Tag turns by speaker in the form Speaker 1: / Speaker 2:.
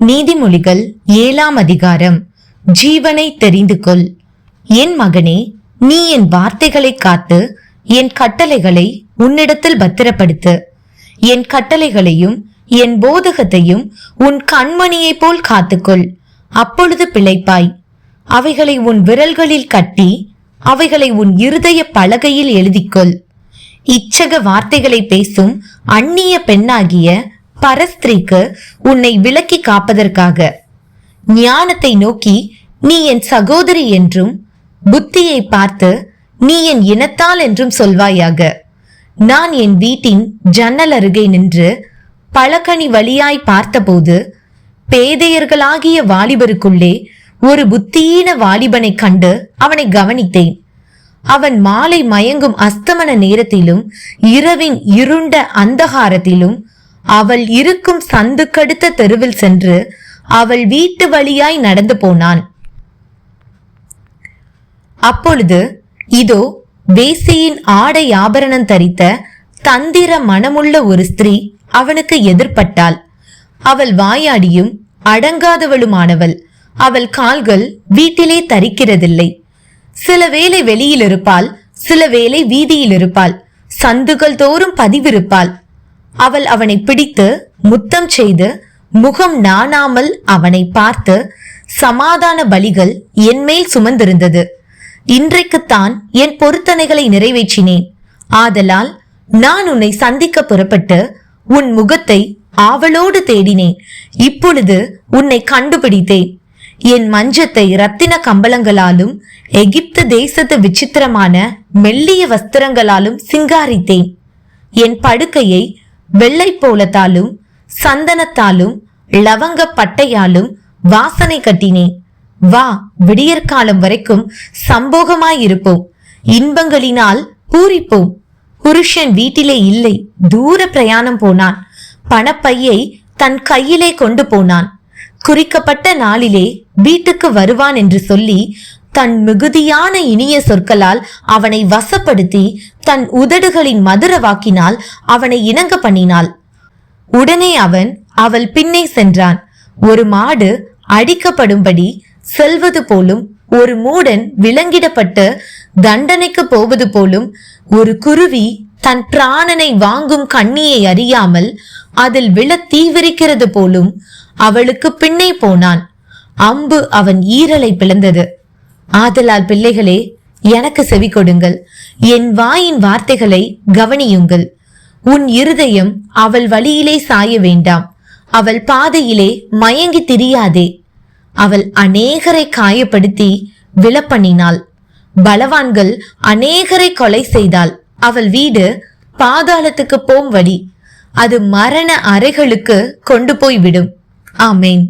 Speaker 1: நீதிமொழிகள் 7ஆம் அதிகாரம். ஜீவனை தெரிந்து கொள். என் மகனே, நீ என் வார்த்தைகளை காத்து என் கட்டளைகளை உன்னிடத்தில் பத்திரப்படுத்து. என் கட்டளைகளையும் என் போதகத்தையும் உன் கண்மணியை போல் காத்துக்கொள். அப்பொழுது பிழைப்பாய். அவைகளை உன் விரல்களில் கட்டி அவைகளை உன் இருதய பலகையில் எழுதிக்கொள். இச்சக வார்த்தைகளை பேசும் அந்நிய பெண்ணாகிய பரஸ்திரீக்கு உன்னை விலக்கி காப்பதற்காக ஞானத்தை நோக்கி நீ என் சகோதரி என்றும், புத்தியை பார்த்து நீ என் இனத்தால் என்றும் சொல்வாயாக. நான் என் வீட்டின் ஜன்னல் அருகே நின்று பலகனி வழியாய் பார்த்தபோது பேதையர்களாகிய வாலிபருக்குள்ளே ஒரு புத்தியீன வாலிபனை கண்டு அவனை கவனித்தேன். அவன் மாலை மயங்கும் அஸ்தமன நேரத்திலும் இரவின் இருண்ட அந்தகாரத்திலும் அவள் இருக்கும் சந்துக்கடுத்த தெருவில் சென்று அவள் வீட்டு வழியாய் நடந்து போனான். அப்பொழுது இதோ, வேசியின் ஆடை ஆபரணம் தரித்த தந்திர மனமுள்ள ஒரு ஸ்திரீ அவனுக்கு எதிர்பட்டாள். அவள் வாயாடியும் அடங்காதவளுமானவள். அவள் கால்கள் வீட்டிலே தரிக்கிறதில்லை. சில வேளை வெளியில் இருப்பாள், சில வேளை வீதியில் இருப்பாள், சந்துகள் தோறும் பதிவிருப்பாள். அவள் அவனை பிடித்து முத்தம் செய்து முகம் நாணாமல் அவனை பார்த்து, சமாதான பலிகள் என்மேல் சுமந்திருந்தது. இன்றைக்குத்தான் என் பொருத்தனைகளை நிறைவேற்றினேன். ஆதலால் நான் உன்னை சந்திக்க புறப்பட்டு உன் முகத்தை ஆவலோடு தேடினேன். இப்பொழுது உன்னை கண்டுபிடித்தேன். என் மஞ்சத்தை இரத்தின கம்பளங்களாலும் எகிப்து தேசத்து விசித்திரமான மெல்லிய வஸ்திரங்களாலும் சிங்காரித்தேன். என் படுக்கையை வெள்ளை போலத்தாலும் சந்தனத்தாலும் லவங்க பட்டையாலும் வாசனை கட்டினேன். வா, விடியற்காலம் வரைக்கும் சம்போகமாயிருப்போம், இன்பங்களினால் பூரிப்போம். புருஷன் வீட்டிலே இல்லை, தூர பிரயாணம் போனான். பணப்பையை தன் கையிலே கொண்டு போனான். குறிக்கப்பட்ட நாளிலே வீட்டுக்கு வருவான் என்று சொல்லி தன் மிகுதியான இனிய சொற்களால் அவனை வசப்படுத்தி தன் உதடுகளின் மதுர வாக்கினால் அவனை இணங்க பண்ணினாள். உடனே அவன் அவள் பின்னே சென்றான். ஒரு மாடு அடிக்கப்படும்படி செல்வது போலும், ஒரு மூடன் விலங்கிடப்பட்டு தண்டனைக்கு போவது போலும், ஒரு குருவி தன் பிராணனை வாங்கும் கண்ணியை அறியாமல் அதில் விழ தீவிரிக்கிறது போலும் அவளுக்கு பின்னே போனான். அம்பு அவன் ஈரலை பிளந்தது. ஆதலால் பிள்ளைகளே, எனக்கு செவி கொடுங்கள், என் வாயின் வார்த்தைகளை கவனியுங்கள். உன் இருதயம் அவள் வழியிலே சாய வேண்டாம், அவள் பாதையிலே மயங்கி திரியாதே. அவள் அநேகரை காயப்படுத்தி விழப்பண்ணினாள், பலவான்கள் அநேகரை கொலை செய்தாள். அவள் வீடு பாதாளத்துக்கு போம் வழி, அது மரண அறைகளுக்கு கொண்டு போய் விடும். ஆமேன்.